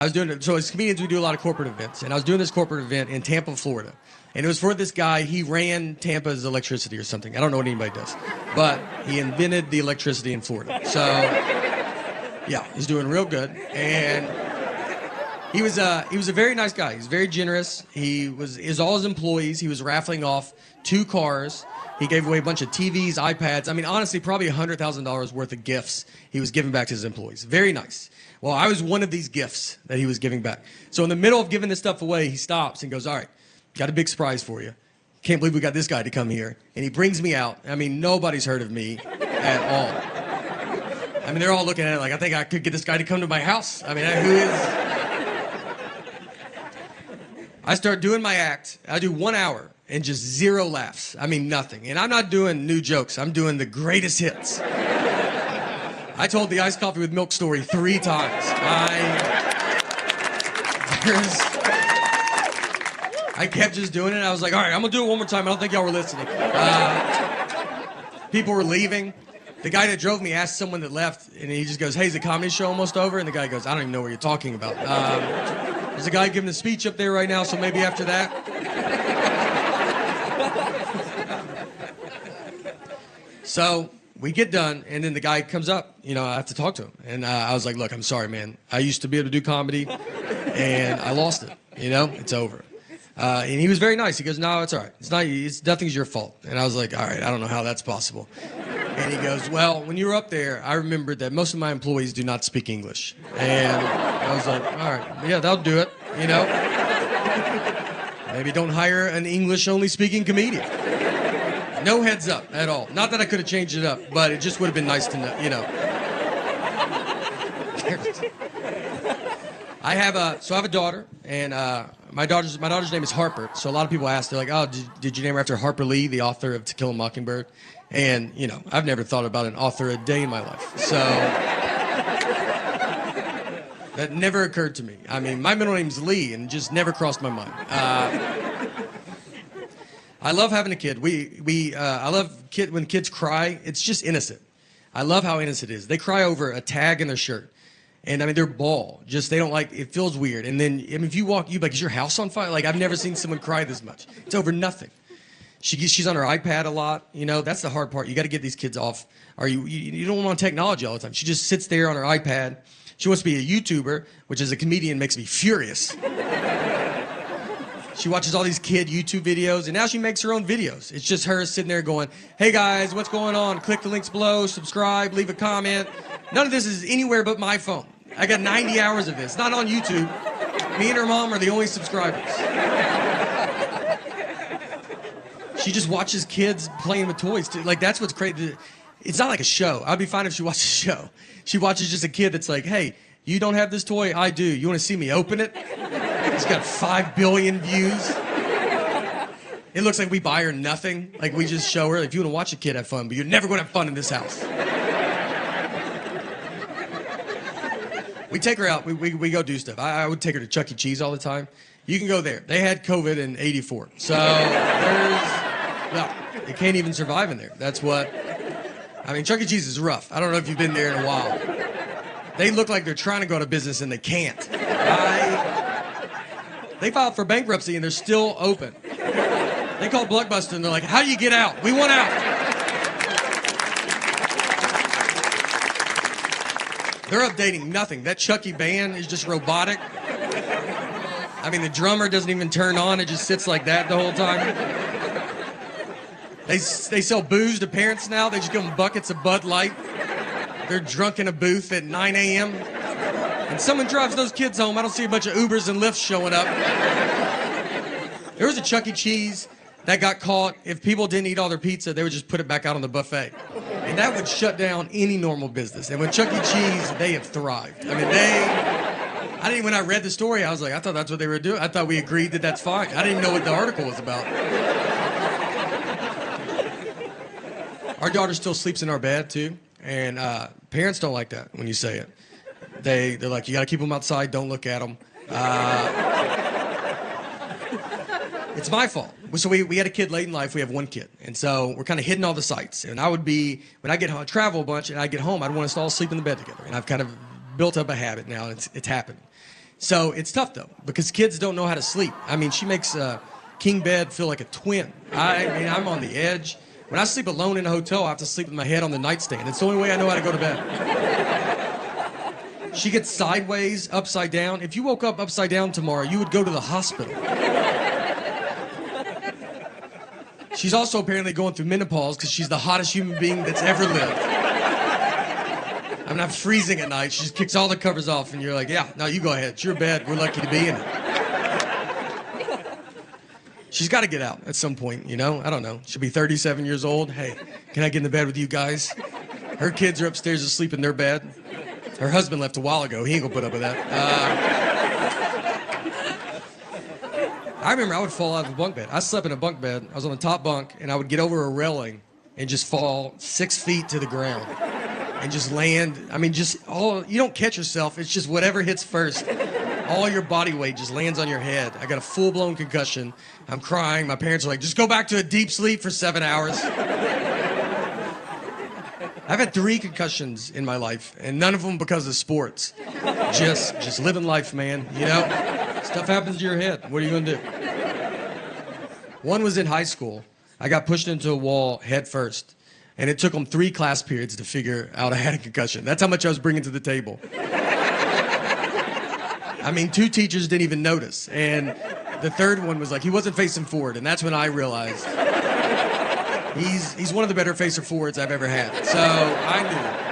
I was doing it. So as comedians, we do a lot of corporate events, and I was doing this corporate event in Tampa, Florida, and it was for this guy. He ran Tampa's electricity or something. I don't know what anybody does, but he invented the electricity in Florida. So yeah, he's doing real good, and he was a very nice guy. He's very generous. He was all his employees. He was raffling off 2 cars. He gave away a bunch of TVs, iPads. I mean, honestly, probably $100,000 worth of gifts he was giving back to his employees. Very nice. Well, I was one of these gifts that he was giving back. So in the middle of giving this stuff away, he stops and goes, all right, got a big surprise for you. Can't believe we got this guy to come here. And he brings me out. I mean, nobody's heard of me at all. I mean, they're all looking at it like, I think I could get this guy to come to my house. I mean, who is... I start doing my act. I do 1 hour and just 0 laughs. I mean, nothing. And I'm not doing new jokes. I'm doing the greatest hits. I told the iced coffee with milk story 3 times. I kept just doing it. I was like, all right, I'm going to do it one more time. I don't think y'all were listening. People were leaving. The guy that drove me asked someone that left, and he just goes, hey, is the comedy show almost over? And the guy goes, I don't even know what you're talking about. There's a guy giving a speech up there right now, so maybe after that. So we get done, and then the guy comes up. You know, I have to talk to him. And I was like, look, I'm sorry, man. I used to be able to do comedy, and I lost it. You know, it's over. And he was very nice. He goes, no, it's all right. Nothing's your fault. And I was like, all right, I don't know how that's possible. And he goes, well, when you were up there, I remembered that most of my employees do not speak English. And I was like, all right, yeah, that'll do it, you know. Maybe don't hire an English-only speaking comedian. No heads up at all. Not that I could have changed it up, but it just would have been nice to know, you know. I have a daughter, and my daughter's name is Harper. So a lot of people ask, they're like, oh, did you name her after Harper Lee, the author of To Kill a Mockingbird? And, you know, I've never thought about an author a day in my life. So that never occurred to me. I mean, my middle name's Lee, and it just never crossed my mind. I love having a kid. I love when kids cry. It's just innocent. I love how innocent it is. They cry over a tag in their shirt. And I mean, they're ball. Just, they don't like, it feels weird. And then, I mean, if you walk, you're like, is your house on fire? Like, I've never seen someone cry this much. It's over nothing. She's on her iPad a lot. You know, that's the hard part. You got to get these kids off. Or you don't want technology all the time. She just sits there on her iPad. She wants to be a YouTuber, which as a comedian makes me furious. She watches all these kid YouTube videos, and now she makes her own videos. It's just her sitting there going, hey guys, what's going on? Click the links below, subscribe, leave a comment. None of this is anywhere but my phone. I got 90 hours of this. Not on YouTube. Me and her mom are the only subscribers. She just watches kids playing with toys. Like, that's what's crazy. It's not like a show. I'd be fine if she watched a show. She watches just a kid that's like, hey, you don't have this toy? I do. You want to see me open it? It's got 5 billion views. It looks like we buy her nothing. Like, we just show her, if you want to watch a kid have fun, but you're never going to have fun in this house. We take her out. We go do stuff. I would take her to Chuck E. Cheese all the time. You can go there. They had COVID in '84. So they can't even survive in there. That's what... I mean, Chuck E. Cheese is rough. I don't know if you've been there in a while. They look like they're trying to go out of business and they can't. They filed for bankruptcy and they're still open. They called Blockbuster and they're like, how do you get out? We want out. They're updating nothing. That Chuck E. band is just robotic. I mean, the drummer doesn't even turn on. It just sits like that the whole time. They sell booze to parents now. They just give them buckets of Bud Light. They're drunk in a booth at 9 a.m. And someone drives those kids home. I don't see a bunch of Ubers and Lyfts showing up. There was a Chuck E. Cheese that got caught. If people didn't eat all their pizza, they would just put it back out on the buffet. And that would shut down any normal business. And with Chuck E. Cheese, they have thrived. I mean, when I read the story, I was like, I thought that's what they were doing. I thought we agreed that that's fine. I didn't even know what the article was about. Our daughter still sleeps in our bed, too. And parents don't like that when you say it. They're like, you got to keep them outside. Don't look at them. It's my fault. So we had a kid late in life. We have one kid. And so we're kind of hitting all the sites. And when I get home, travel a bunch, and I get home, I'd want us to all sleep in the bed together. And I've kind of built up a habit now. It's happening. So it's tough, though, because kids don't know how to sleep. I mean, she makes king bed feel like a twin. I mean, I'm on the edge. When I sleep alone in a hotel, I have to sleep with my head on the nightstand. It's the only way I know how to go to bed. She gets sideways, upside down. If you woke up upside down tomorrow, you would go to the hospital. She's also apparently going through menopause because she's the hottest human being that's ever lived. I'm not freezing at night. She just kicks all the covers off, and you're like, yeah, no, you go ahead. It's your bed. We're lucky to be in it. She's got to get out at some point, you know? I don't know. She'll be 37 years old. Hey, can I get in the bed with you guys? Her kids are upstairs asleep in their bed. Her husband left a while ago. He ain't gonna put up with that. I remember I would fall out of a bunk bed. I slept in a bunk bed. I was on the top bunk, and I would get over a railing and just fall 6 feet to the ground and just land. I mean, you don't catch yourself. It's just whatever hits first. All your body weight just lands on your head. I got a full-blown concussion. I'm crying. My parents are like, just go back to a deep sleep for 7 hours. I've had 3 concussions in my life, and none of them because of sports. Just living life, man, you know? Stuff happens to your head. What are you going to do? One was in high school. I got pushed into a wall head first, and it took them 3 class periods to figure out I had a concussion. That's how much I was bringing to the table. I mean, 2 teachers didn't even notice, and the third one was like, he wasn't facing forward, and that's when I realized he's one of the better facer forwards I've ever had. So I knew.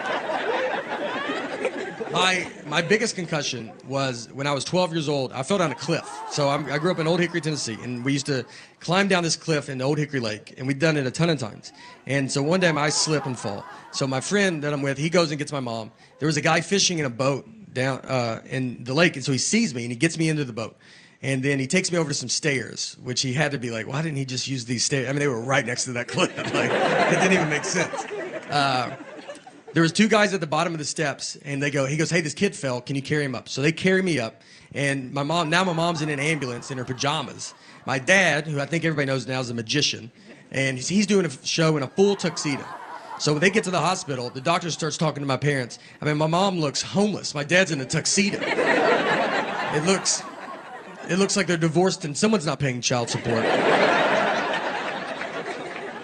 My biggest concussion was when I was 12 years old. I fell down a cliff. So I grew up in Old Hickory, Tennessee, and we used to climb down this cliff into Old Hickory Lake, and we'd done it a ton of times. And so one day I slip and fall. So my friend that I'm with, he goes and gets my mom. There was a guy fishing in a boat down in the lake, and so he sees me and he gets me into the boat, and then he takes me over to some stairs, which he had to be like, why didn't he just use these stairs? I mean, they were right next to that cliff. Like, it didn't even make sense. There was 2 guys at the bottom of the steps, and he goes, hey, this kid fell, can you carry him up? So they carry me up, and my mom's in an ambulance in her pajamas. My dad, who I think everybody knows now is a magician, and he's doing a show in a full tuxedo. So when they get to the hospital, the doctor starts talking to my parents. I mean, my mom looks homeless. My dad's in a tuxedo. It looks like they're divorced and someone's not paying child support.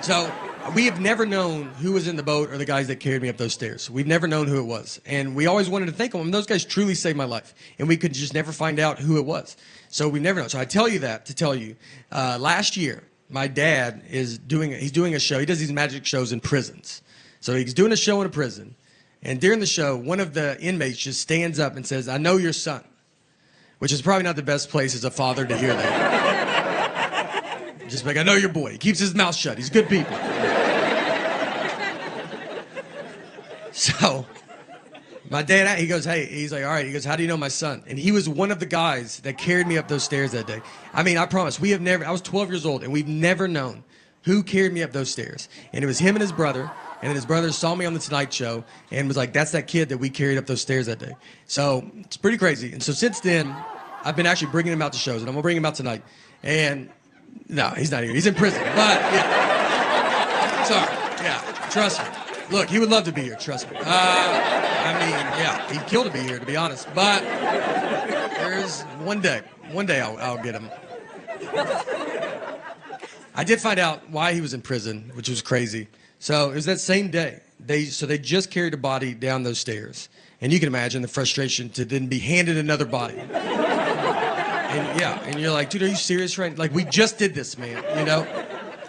So we have never known who was in the boat or the guys that carried me up those stairs. We've never known who it was. And we always wanted to thank them. Those guys truly saved my life. And we could just never find out who it was. So we've never known. So I tell you that to tell you, last year, my dad he's doing a show. He does these magic shows in prisons. So he's doing a show in a prison. And during the show, one of the inmates just stands up and says, I know your son. Which is probably not the best place as a father to hear that. Just like, I know your boy. He keeps his mouth shut. He's good people. So my dad, he goes, hey, he's like, all right. He goes, how do you know my son? And he was one of the guys that carried me up those stairs that day. I mean, I promise, I was 12 years old, and we've never known who carried me up those stairs. And it was him and his brother. And then his brother saw me on the Tonight Show and was like, that's that kid that we carried up those stairs that day. So it's pretty crazy. And so since then, I've been actually bringing him out to shows, and I'm going to bring him out tonight. And no, he's not here. He's in prison. But, yeah. Sorry. Yeah, trust me. Look, he would love to be here, trust me. I mean, yeah, he'd kill to be here, to be honest. But there's one day I'll get him. I did find out why he was in prison, which was crazy. So it was that same day. They just carried a body down those stairs. And you can imagine the frustration to then be handed another body. And you're like, dude, are you serious right now? Like, we just did this, man, you know?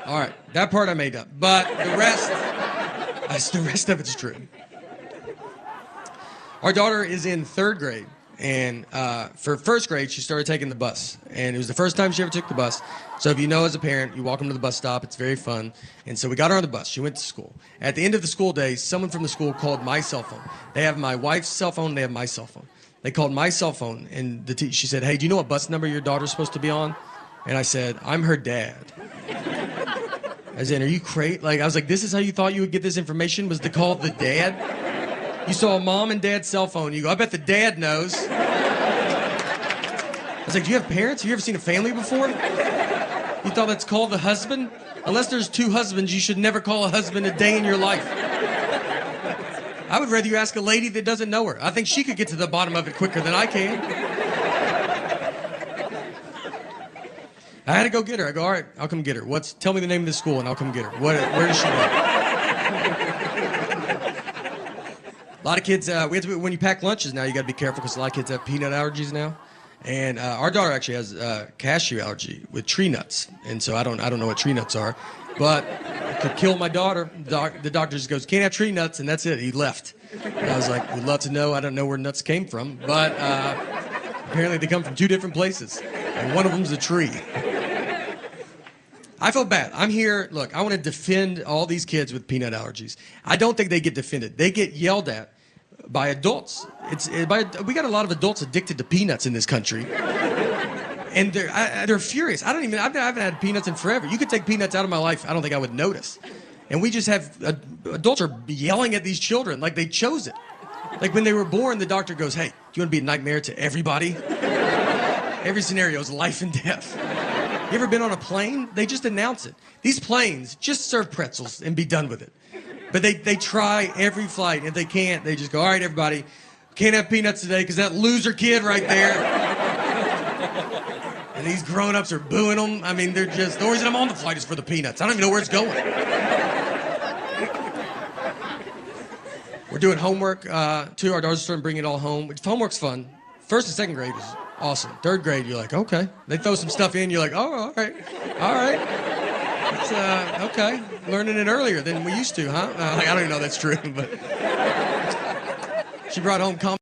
All right, that part I made up. But the rest of it's true. Our daughter is in 3rd grade. And for 1st grade, she started taking the bus. And it was the first time she ever took the bus. So if you know as a parent, you walk them to the bus stop. It's very fun. And so we got her on the bus. She went to school. At the end of the school day, someone from the school called my cell phone. They have my wife's cell phone. They have my cell phone. They called my cell phone. And she said, hey, do you know what bus number your daughter's supposed to be on? And I said, I'm her dad. As in, are you crazy? Like, I was like, this is how you thought you would get this information, was to call the dad? You saw a mom and dad's cell phone. You go, I bet the dad knows. I was like, do you have parents? Have you ever seen a family before? You thought that's called the husband? Unless there's 2 husbands, you should never call a husband a day in your life. I would rather you ask a lady that doesn't know her. I think she could get to the bottom of it quicker than I can. I had to go get her. I go, all right, I'll come get her. Tell me the name of the school and I'll come get her. Where does she go? A lot of kids, when you pack lunches now, you got to be careful because a lot of kids have peanut allergies now. And our daughter actually has cashew allergy with tree nuts. And so I don't know what tree nuts are, but it could kill my daughter. The doctor just goes, can't have tree nuts, and that's it. He left. And I was like, would love to know. I don't know where nuts came from, but apparently they come from 2 different places, and one of them's a tree. I feel bad. I'm here. Look, I want to defend all these kids with peanut allergies. I don't think they get defended. They get yelled at by adults. We got a lot of adults addicted to peanuts in this country, and they're furious. I haven't had peanuts in forever. You could take peanuts out of my life, I don't think I would notice. And we just have adults are yelling at these children like they chose it. Like when they were born, the doctor goes, "Hey, do you want to be a nightmare to everybody?" Every scenario is life and death. You ever been on a plane? They just announce it. These planes just serve pretzels and be done with it. But they try every flight. If they can't, they just go, all right, everybody, can't have peanuts today because that loser kid right there. And these grown-ups are booing them. I mean, the only reason I'm on the flight is for the peanuts. I don't even know where it's going. We're doing homework, too. Our daughter's starting to bring it all home. Homework's fun. 1st and 2nd grade is awesome. 3rd grade, you're like, okay. They throw some stuff in, you're like, oh, all right. It's, okay. Learning it earlier than we used to, huh? I don't even know if that's true, but she brought home